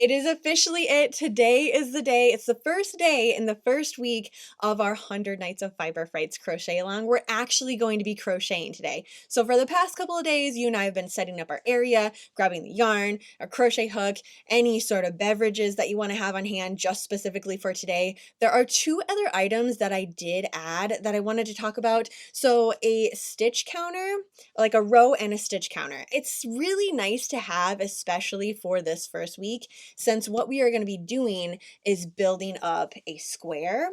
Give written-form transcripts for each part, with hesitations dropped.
It is officially it. Today is the day. It's the first day in the first week of our 100 Nights of Fiber Frights crochet along. We're actually going to be crocheting today. So for the past couple of days, you and I have been setting up our area, grabbing the yarn, a crochet hook, any sort of beverages that you want to have on hand just specifically for today. There are two other items that I did add that I wanted to talk about. So a stitch counter, like a row and a stitch counter. It's really nice to have, especially for this first week, since what we are going to be doing is building up a square.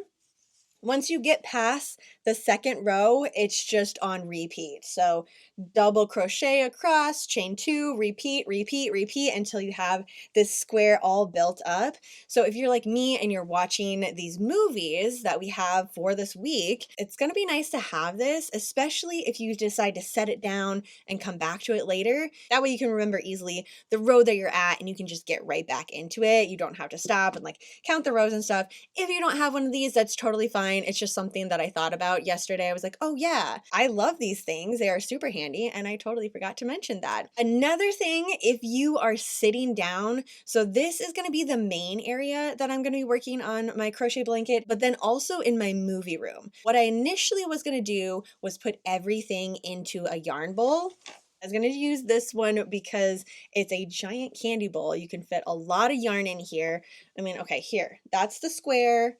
Once you get past the second row, it's just on repeat. So double crochet across, chain two, repeat, repeat, repeat until you have this square all built up. So if you're like me and you're watching these movies that we have for this week, it's going to be nice to have this, especially if you decide to set it down and come back to it later. That way you can remember easily the row that you're at and you can just get right back into it. You don't have to stop and like count the rows and stuff. If you don't have one of these, that's totally fine. It's just something that I thought about yesterday. I was like, oh yeah, I love these things. They are super handy. And I totally forgot to mention that. Another thing, if you are sitting down, so this is going to be the main area that I'm going to be working on my crochet blanket, but then also in my movie room. What I initially was going to do was put everything into a yarn bowl. I was going to use this one because it's a giant candy bowl. You can fit a lot of yarn in here. I mean, okay, here, that's the square.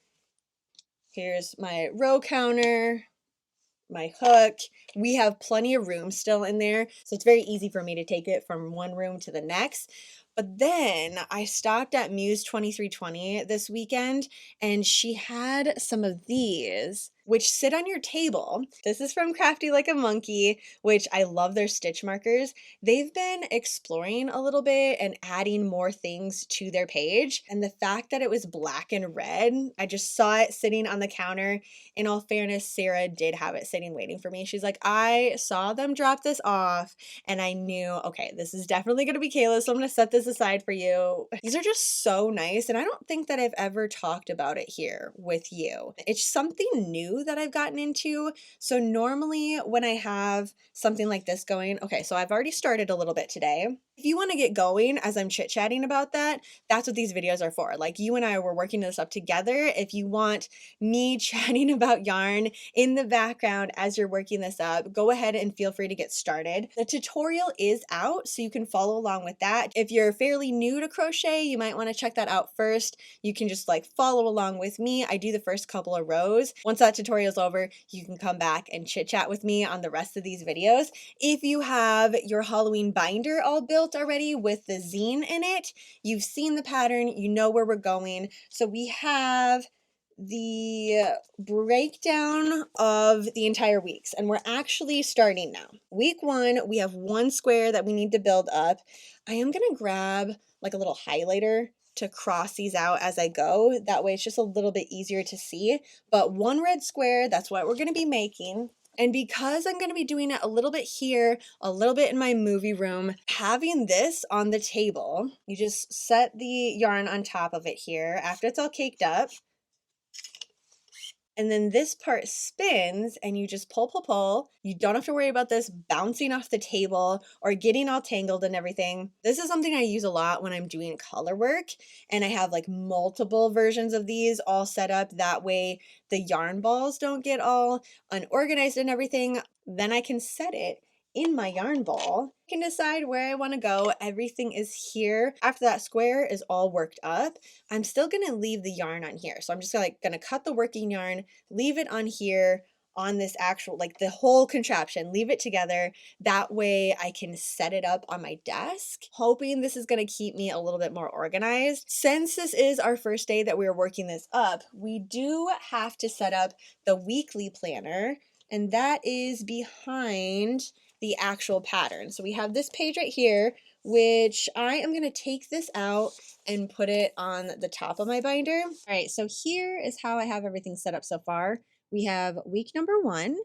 Here's my row counter, my hook. We have plenty of room still in there, so it's very easy for me to take it from one room to the next. But then I stopped at Muse 2320 this weekend, and she had some of these, which sit on your table. This is from Crafty Like a Monkey, which I love their stitch markers. They've been exploring a little bit and adding more things to their page. And the fact that it was black and red, I just saw it sitting on the counter. In all fairness, Sarah did have it sitting waiting for me. She's like, I saw them drop this off and I knew, okay, this is definitely going to be Kayla, so I'm going to set this aside for you. These are just so nice, and I don't think that I've ever talked about it here with you. It's something new that I've gotten into. So normally when I have something like this going, okay, so I've already started a little bit today. If you want to get going as I'm chit-chatting about that, that's what these videos are for. Like you and I were working this up together. If you want me chatting about yarn in the background as you're working this up, go ahead and feel free to get started. The tutorial is out, so you can follow along with that. If you're fairly new to crochet, you might want to check that out first. You can just like follow along with me. I do the first couple of rows. Once that tutorial is over, you can come back and chit chat with me on the rest of these videos. If you have your Halloween binder all built already with the zine in it, you've seen the pattern, you know where we're going. So we have the breakdown of the entire weeks, and we're actually starting now. Week one, we have one square that we need to build up. I am gonna grab like a little highlighter to cross these out as I go. That way it's just a little bit easier to see. But one red square, that's what we're gonna be making. And because I'm going to be doing it a little bit here, a little bit in my movie room, having this on the table, you just set the yarn on top of it here after it's all caked up. And then this part spins and you just pull, pull, pull. You don't have to worry about this bouncing off the table or getting all tangled and everything. This is something I use a lot when I'm doing color work, and I have like multiple versions of these all set up. That way the yarn balls don't get all unorganized and everything. Then I can set it in my yarn ball. I can decide where I want to go. Everything is here. After that square is all worked up, I'm still going to leave the yarn on here. So I'm just like going to cut the working yarn, leave it on here on this actual, like the whole contraption, leave it together. That way I can set it up on my desk, hoping this is going to keep me a little bit more organized. Since this is our first day that we are working this up, we do have to set up the weekly planner, and that is behind the actual pattern. So we have this page right here, which I am going to take this out and put it on the top of my binder. All right, so here is how I have everything set up so far. We have week number 1.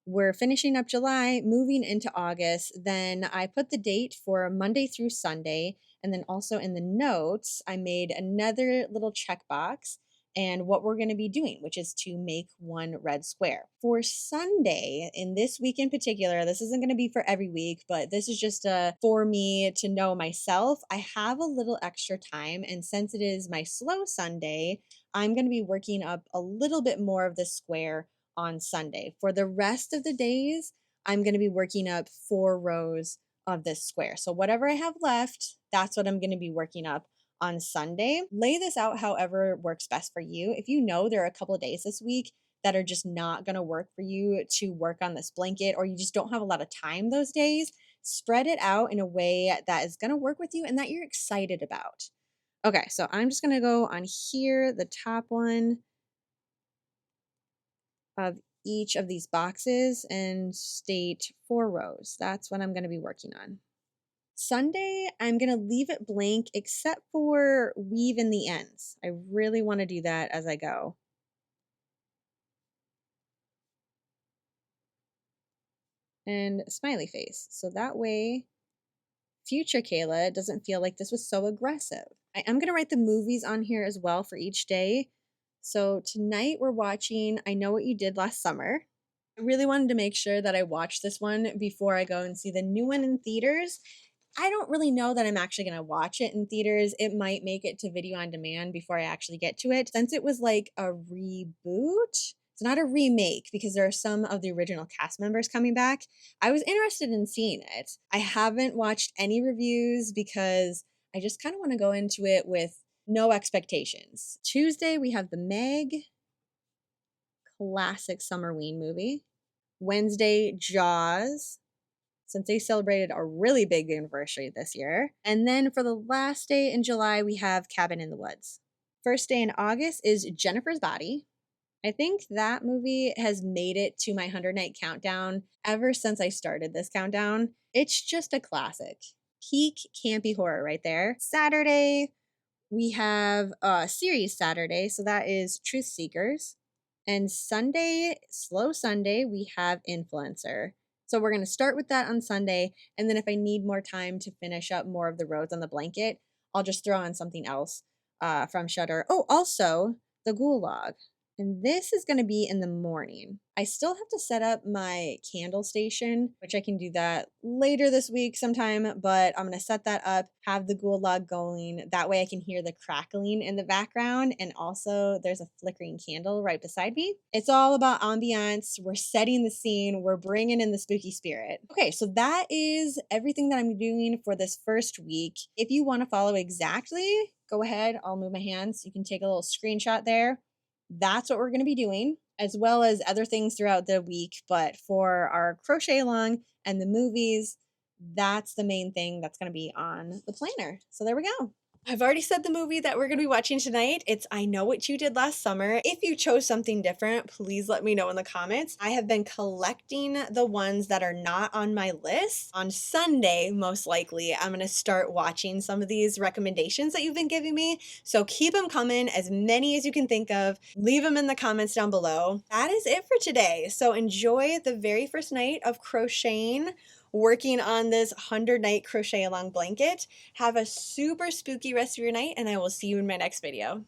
We're finishing up July, moving into August. Then I put the date for Monday through Sunday. And then also in the notes, I made another little checkbox. and what we're going to be doing, which is to make one red square. For Sunday, in this week in particular, this isn't going to be for every week, but this is just for me to know myself. I have a little extra time, and since it is my slow Sunday, I'm going to be working up a little bit more of the square on Sunday. For the rest of the days, I'm going to be working up 4 rows of this square. So whatever I have left, that's what I'm going to be working up on Sunday. Lay this out however works best for you. If you know there are a couple of days this week that are just not going to work for you to work on this blanket, or you just don't have a lot of time those days, spread it out in a way that is going to work with you and that you're excited about. Okay, so I'm just going to go on here, the top one of each of these boxes, and state 4 rows. That's what I'm going to be working on. Sunday, I'm going to leave it blank except for weave in the ends. I really want to do that as I go. And smiley face. So that way, future Kayla doesn't feel like this was so aggressive. I am going to write the movies on here as well for each day. So tonight we're watching I Know What You Did Last Summer. I really wanted to make sure that I watched this one before I go and see the new one in theaters. I don't really know that I'm actually going to watch it in theaters. It might make it to video on demand before I actually get to it. Since it was like a reboot, it's not a remake because there are some of the original cast members coming back. I was interested in seeing it. I haven't watched any reviews because I just kind of want to go into it with no expectations. Tuesday, we have the Meg, classic Summerween movie. Wednesday, Jaws, since they celebrated a really big anniversary this year. And then for the last day in July, we have Cabin in the Woods. First day in August is Jennifer's Body. I think that movie has made it to my 100 night countdown ever since I started this countdown. It's just a classic. Peak campy horror right there. Saturday, we have series Saturday, so that is Truth Seekers. And Sunday, slow Sunday, we have Influencer. So we're going to start with that on Sunday, and then if I need more time to finish up more of the rows on the blanket, I'll just throw on something else from Shudder. Oh, also the Ghoul Log. And this is going to be in the morning. I still have to set up my candle station, which I can do that later this week sometime, but I'm going to set that up, have the Ghoul Log going. That way I can hear the crackling in the background. And also there's a flickering candle right beside me. It's all about ambiance. We're setting the scene. We're bringing in the spooky spirit. Okay, so that is everything that I'm doing for this first week. If you want to follow exactly, go ahead. I'll move my hands. You can take a little screenshot there. That's what we're going to be doing, as well as other things throughout the week. But for our crochet along and the movies, that's the main thing that's going to be on the planner. So there we go. I've already said the movie that we're going to be watching tonight. It's I Know What You Did Last Summer. If you chose something different, please let me know in the comments. I have been collecting the ones that are not on my list. On Sunday, most likely, I'm going to start watching some of these recommendations that you've been giving me. So keep them coming, as many as you can think of. Leave them in the comments down below. That is it for today. So enjoy the very first night of crocheting, working on this 100 night crochet along blanket. Have a super spooky rest of your night, and I will see you in my next video.